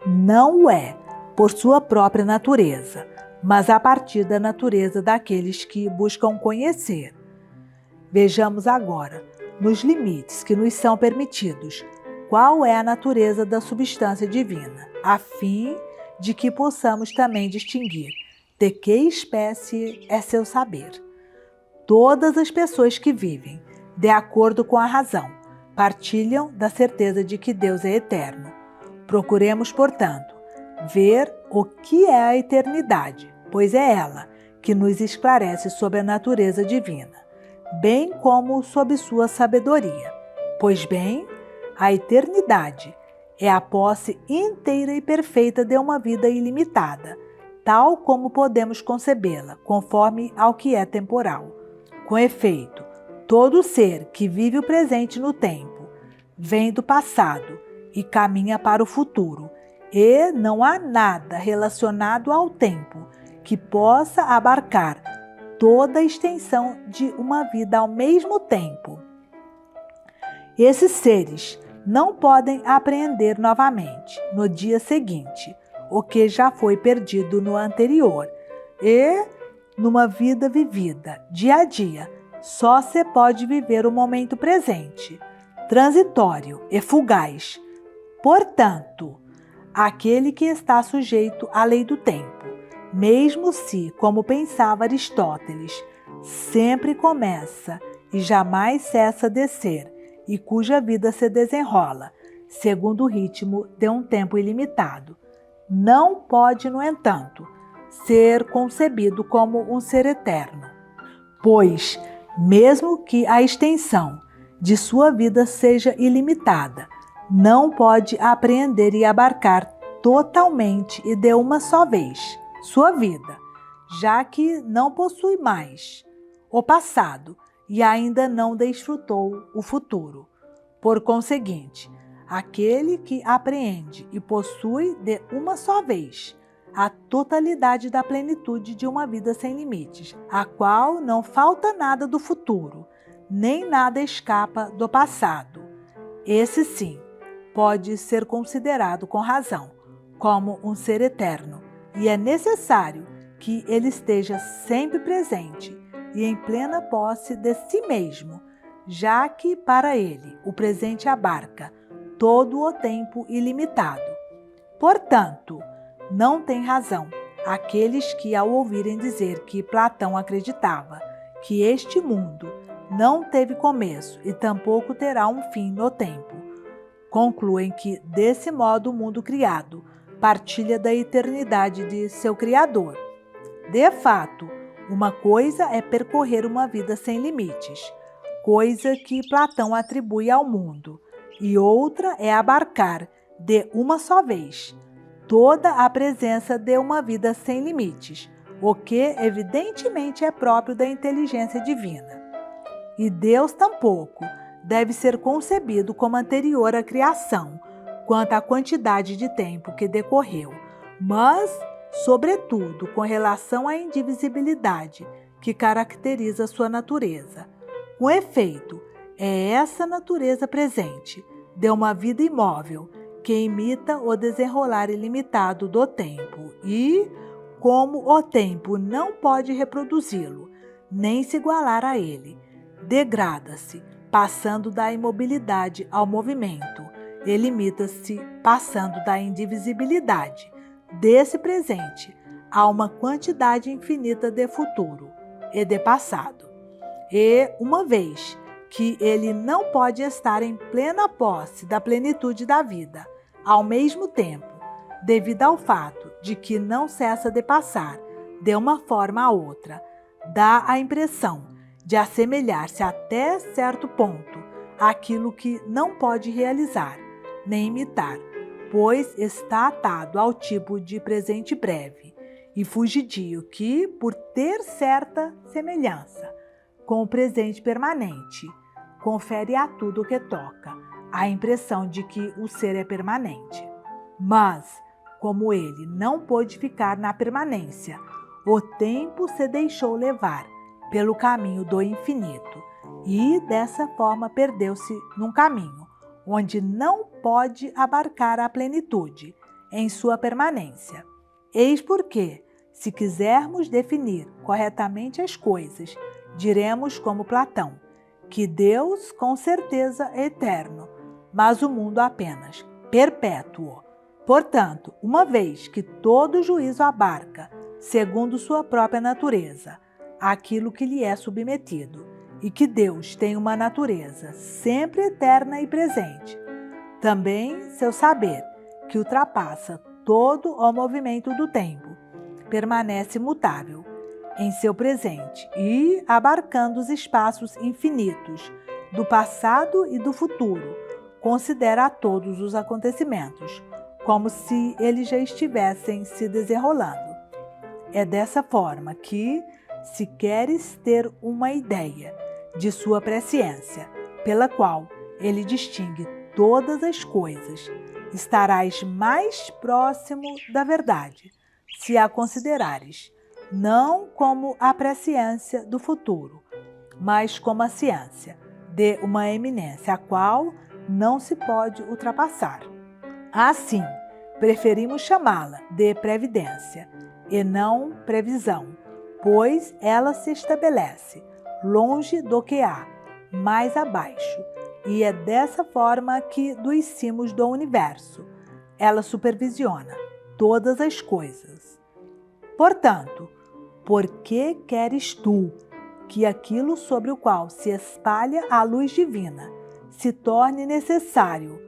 não o é por sua própria natureza, mas a partir da natureza daqueles que buscam conhecer. Vejamos agora, nos limites que nos são permitidos, qual é a natureza da substância divina, a fim de que possamos também distinguir de que espécie é seu saber. Todas as pessoas que vivem, de acordo com a razão, partilham da certeza de que Deus é eterno. Procuremos, portanto, ver o que é a eternidade, pois é ela que nos esclarece sobre a natureza divina, bem como sobre sua sabedoria. Pois bem, a eternidade é a posse inteira e perfeita de uma vida ilimitada, tal como podemos concebê-la, conforme ao que é temporal. Com efeito, todo ser que vive o presente no tempo, vem do passado e caminha para o futuro, e não há nada relacionado ao tempo que possa abarcar toda a extensão de uma vida ao mesmo tempo. Esses seres não podem apreender novamente, no dia seguinte, o que já foi perdido no anterior, e, numa vida vivida dia a dia, só se pode viver o momento presente, transitório e fugaz. Portanto, aquele que está sujeito à lei do tempo, mesmo se, como pensava Aristóteles, sempre começa e jamais cessa de ser, e cuja vida se desenrola, segundo o ritmo de um tempo ilimitado, não pode, no entanto, ser concebido como um ser eterno, pois, mesmo que a extensão de sua vida seja ilimitada, não pode apreender e abarcar totalmente e de uma só vez sua vida, já que não possui mais o passado e ainda não desfrutou o futuro. Por conseguinte, aquele que apreende e possui de uma só vez a totalidade da plenitude de uma vida sem limites, a qual não falta nada do futuro, nem nada escapa do passado. Esse sim pode ser considerado com razão como um ser eterno, e é necessário que ele esteja sempre presente e em plena posse de si mesmo, já que para ele o presente abarca todo o tempo ilimitado. Portanto, não tem razão aqueles que, ao ouvirem dizer que Platão acreditava que este mundo não teve começo e tampouco terá um fim no tempo, concluem que, desse modo, o mundo criado partilha da eternidade de seu Criador. De fato, uma coisa é percorrer uma vida sem limites, coisa que Platão atribui ao mundo, e outra é abarcar, de uma só vez, toda a presença de uma vida sem limites, o que evidentemente é próprio da inteligência divina. E Deus tampouco deve ser concebido como anterior à criação, quanto à quantidade de tempo que decorreu, mas, sobretudo, com relação à indivisibilidade que caracteriza sua natureza. Com efeito, é essa natureza presente de uma vida imóvel que imita o desenrolar ilimitado do tempo e, como o tempo não pode reproduzi-lo, nem se igualar a ele, degrada-se, passando da imobilidade ao movimento, e limita-se, passando da indivisibilidade desse presente a uma quantidade infinita de futuro e de passado. E, uma vez que ele não pode estar em plena posse da plenitude da vida, ao mesmo tempo, devido ao fato de que não cessa de passar de uma forma a outra, dá a impressão de assemelhar-se até certo ponto àquilo que não pode realizar, nem imitar, pois está atado ao tipo de presente breve e fugidio que, por ter certa semelhança com o presente permanente, confere a tudo o que toca a impressão de que o ser é permanente. Mas, como ele não pôde ficar na permanência, o tempo se deixou levar pelo caminho do infinito e, dessa forma, perdeu-se num caminho onde não pode abarcar a plenitude em sua permanência. Eis porque, se quisermos definir corretamente as coisas, diremos como Platão, que Deus com certeza é eterno, mas o mundo apenas perpétuo. Portanto, uma vez que todo juízo abarca, segundo sua própria natureza, aquilo que lhe é submetido, e que Deus tem uma natureza sempre eterna e presente, também seu saber, que ultrapassa todo o movimento do tempo, permanece imutável em seu presente e abarcando os espaços infinitos do passado e do futuro, considera todos os acontecimentos como se eles já estivessem se desenrolando. É dessa forma que, se queres ter uma ideia de sua presciência, pela qual ele distingue todas as coisas, estarás mais próximo da verdade, se a considerares não como a presciência do futuro, mas como a ciência de uma eminência a qual não se pode ultrapassar. Assim, preferimos chamá-la de previdência e não previsão, pois ela se estabelece longe do que há, mais abaixo, e é dessa forma que, dos cimos do universo, ela supervisiona todas as coisas. Portanto, por que queres tu que aquilo sobre o qual se espalha a luz divina se torne necessário,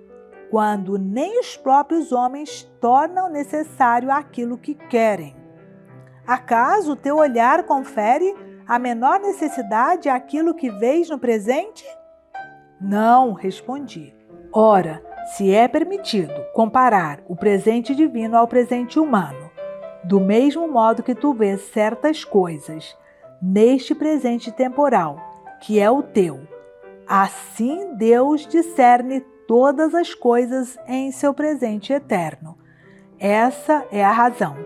quando nem os próprios homens tornam necessário aquilo que querem? Acaso teu olhar confere a menor necessidade àquilo que vês no presente? Não, respondi. Ora, se é permitido comparar o presente divino ao presente humano, do mesmo modo que tu vês certas coisas neste presente temporal, que é o teu, assim Deus discerne todas as coisas em seu presente eterno. Essa é a razão,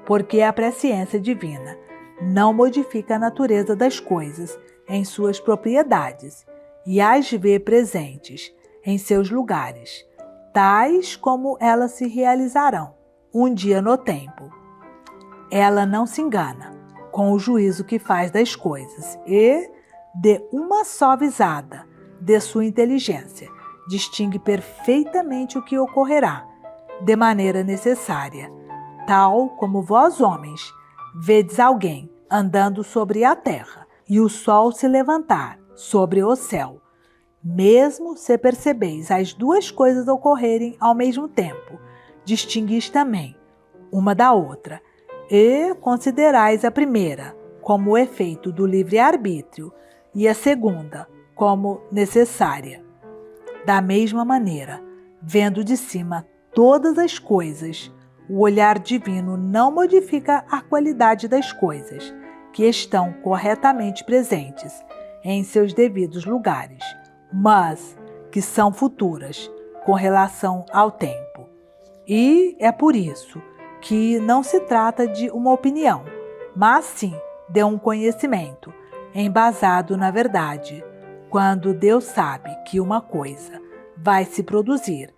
porque a presciência divina não modifica a natureza das coisas em suas propriedades e as vê presentes em seus lugares, tais como elas se realizarão um dia no tempo. Ela não se engana com o juízo que faz das coisas e, de uma só visada de sua inteligência, distingue perfeitamente o que ocorrerá de maneira necessária, tal como vós, homens, vedes alguém andando sobre a terra e o sol se levantar sobre o céu. Mesmo se percebeis as duas coisas ocorrerem ao mesmo tempo, distinguis também uma da outra, e considerais a primeira como o efeito do livre-arbítrio e a segunda como necessária. Da mesma maneira, vendo de cima todas as coisas, o olhar divino não modifica a qualidade das coisas, que estão corretamente presentes em seus devidos lugares, mas que são futuras com relação ao tempo. E é por isso que não se trata de uma opinião, mas sim de um conhecimento embasado na verdade, quando Deus sabe que uma coisa vai se produzir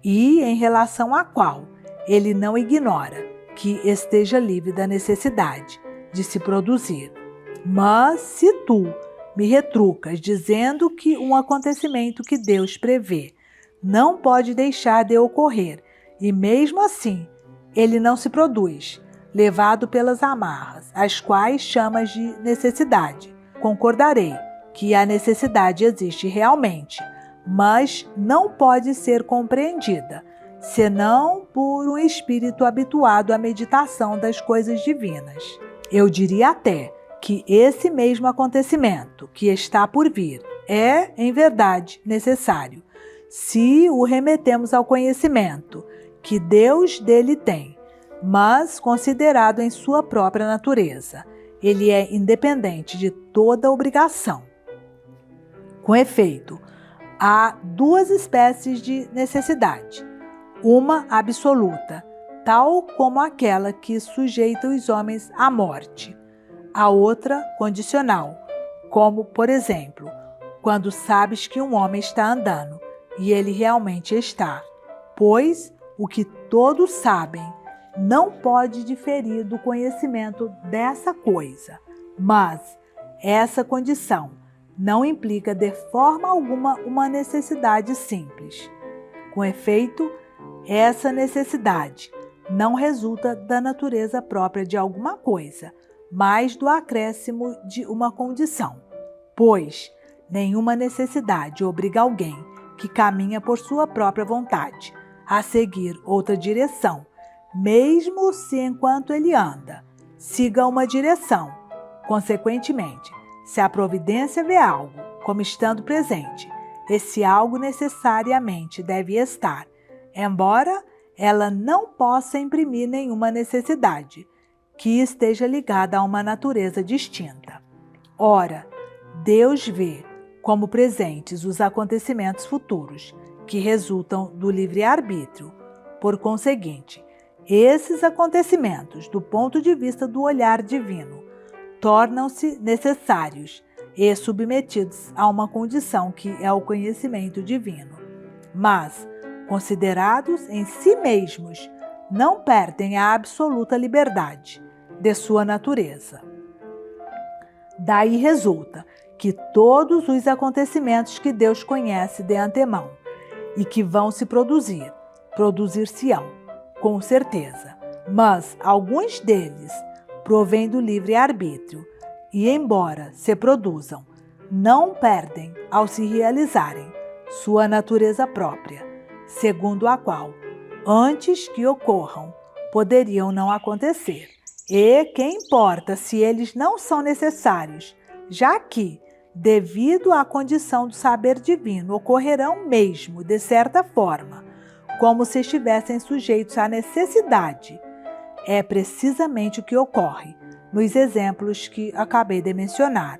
e em relação à qual Ele não ignora que esteja livre da necessidade de se produzir. Mas se tu me retrucas dizendo que um acontecimento que Deus prevê não pode deixar de ocorrer e mesmo assim ele não se produz, levado pelas amarras, as quais chamas de necessidade, concordarei que a necessidade existe realmente, mas não pode ser compreendida, senão por um espírito habituado à meditação das coisas divinas. Eu diria até que esse mesmo acontecimento que está por vir é, em verdade, necessário, se o remetemos ao conhecimento que Deus dele tem, mas considerado em sua própria natureza. Ele é independente de toda obrigação. Com efeito, há duas espécies de necessidade. Uma absoluta, tal como aquela que sujeita os homens à morte. A outra condicional, como, por exemplo, quando sabes que um homem está andando, e ele realmente está, pois o que todos sabem não pode diferir do conhecimento dessa coisa, mas essa condição não implica de forma alguma uma necessidade simples. Com efeito, essa necessidade não resulta da natureza própria de alguma coisa, mas do acréscimo de uma condição, pois nenhuma necessidade obriga alguém que caminha por sua própria vontade a seguir outra direção, mesmo se enquanto ele anda, siga uma direção. Consequentemente, se a providência vê algo como estando presente, esse algo necessariamente deve estar, embora ela não possa imprimir nenhuma necessidade que esteja ligada a uma natureza distinta. Ora, Deus vê como presentes os acontecimentos futuros, que resultam do livre-arbítrio. Por conseguinte, esses acontecimentos, do ponto de vista do olhar divino, tornam-se necessários e submetidos a uma condição que é o conhecimento divino. Mas, considerados em si mesmos, não perdem a absoluta liberdade de sua natureza. Daí resulta que todos os acontecimentos que Deus conhece de antemão e que vão se produzir-se-ão, com certeza, mas alguns deles provêm do livre-arbítrio e, embora se produzam, não perdem, ao se realizarem, sua natureza própria, segundo a qual, antes que ocorram, poderiam não acontecer. E que importa se eles não são necessários, já que, devido à condição do saber divino, ocorrerão mesmo, de certa forma, como se estivessem sujeitos à necessidade. É precisamente o que ocorre nos exemplos que acabei de mencionar.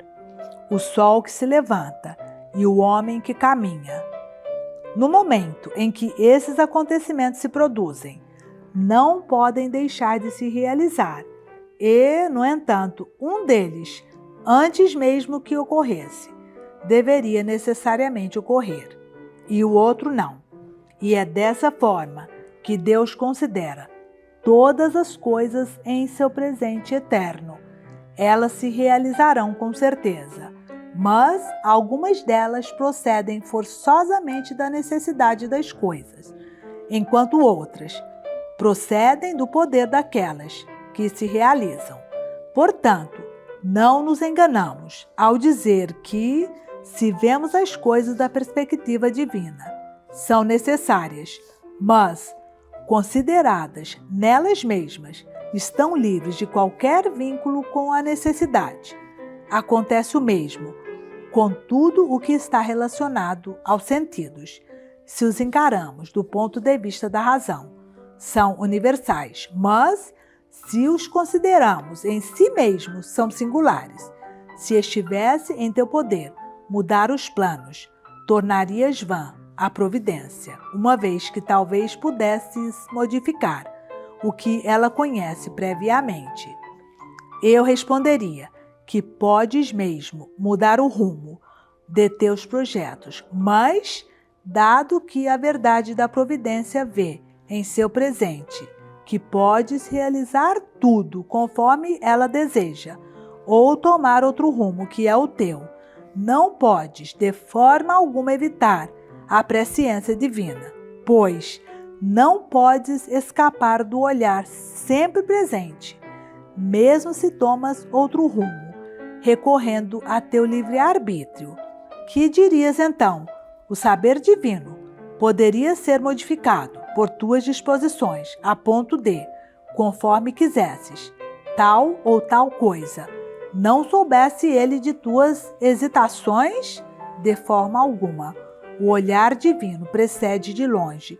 O sol que se levanta e o homem que caminha. No momento em que esses acontecimentos se produzem, não podem deixar de se realizar e, no entanto, um deles, antes mesmo que ocorresse, deveria necessariamente ocorrer, e o outro não. E é dessa forma que Deus considera todas as coisas em seu presente eterno. Elas se realizarão com certeza, mas algumas delas procedem forçosamente da necessidade das coisas, enquanto outras procedem do poder daquelas que se realizam. Portanto, não nos enganamos ao dizer que, se vemos as coisas da perspectiva divina, são necessárias, mas consideradas nelas mesmas, estão livres de qualquer vínculo com a necessidade. Acontece o mesmo com tudo o que está relacionado aos sentidos. Se os encaramos do ponto de vista da razão, são universais, mas se os consideramos em si mesmos, são singulares. Se estivesse em teu poder mudar os planos, tornarias vã a providência, uma vez que talvez pudesses modificar o que ela conhece previamente. Eu responderia que podes mesmo mudar o rumo de teus projetos, mas, dado que a verdade da providência vê em seu presente, que podes realizar tudo conforme ela deseja, ou tomar outro rumo que é o teu, não podes de forma alguma evitar a presciência divina, pois não podes escapar do olhar sempre presente, mesmo se tomas outro rumo, recorrendo a teu livre-arbítrio. Que dirias então? O saber divino poderia ser modificado por tuas disposições, a ponto de, conforme quisesses, tal ou tal coisa, não soubesse ele de tuas hesitações? De forma alguma. O olhar divino precede de longe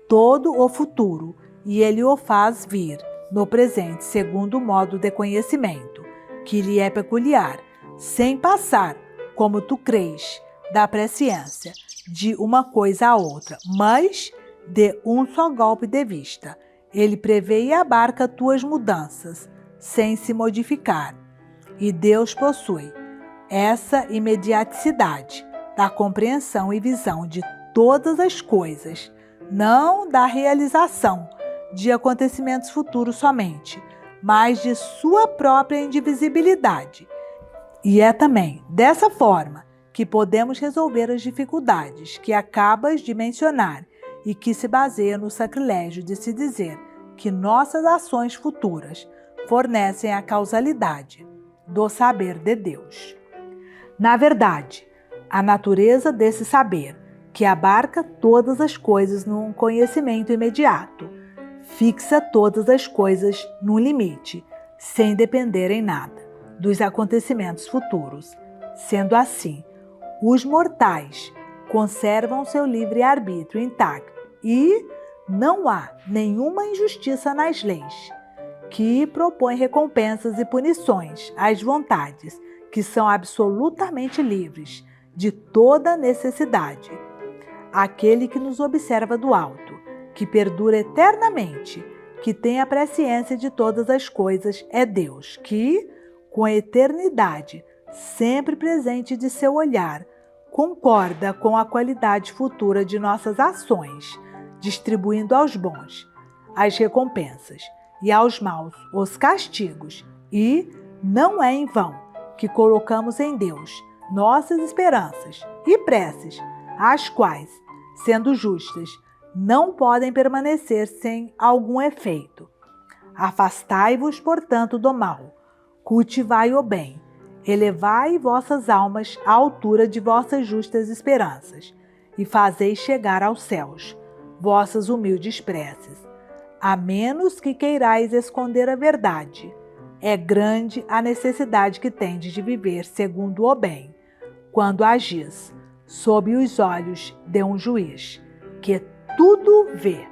todo o futuro e ele o faz vir no presente segundo o modo de conhecimento que lhe é peculiar, sem passar, como tu crês, da presciência de uma coisa a outra, mas de um só golpe de vista. Ele prevê e abarca tuas mudanças, sem se modificar. E Deus possui essa imediaticidade da compreensão e visão de todas as coisas, não da realização de acontecimentos futuros somente, mas de sua própria indivisibilidade. E é também dessa forma que podemos resolver as dificuldades que acabas de mencionar e que se baseia no sacrilégio de se dizer que nossas ações futuras fornecem a causalidade do saber de Deus. Na verdade, a natureza desse saber, que abarca todas as coisas num conhecimento imediato, fixa todas as coisas num limite, sem depender em nada dos acontecimentos futuros. Sendo assim, os mortais conservam seu livre-arbítrio intacto e não há nenhuma injustiça nas leis, que propõem recompensas e punições às vontades, que são absolutamente livres de toda necessidade. Aquele que nos observa do alto, que perdura eternamente, que tem a presciência de todas as coisas, é Deus, que, com a eternidade sempre presente de seu olhar, concorda com a qualidade futura de nossas ações, distribuindo aos bons as recompensas e aos maus os castigos, e não é em vão que colocamos em Deus nossas esperanças e preces, as quais, sendo justas, não podem permanecer sem algum efeito. Afastai-vos, portanto, do mal, cultivai o bem, elevai vossas almas à altura de vossas justas esperanças, e fazei chegar aos céus vossas humildes preces, a menos que queirais esconder a verdade. É grande a necessidade que tendes de viver segundo o bem, quando agis sob os olhos de um juiz, que tudo vê.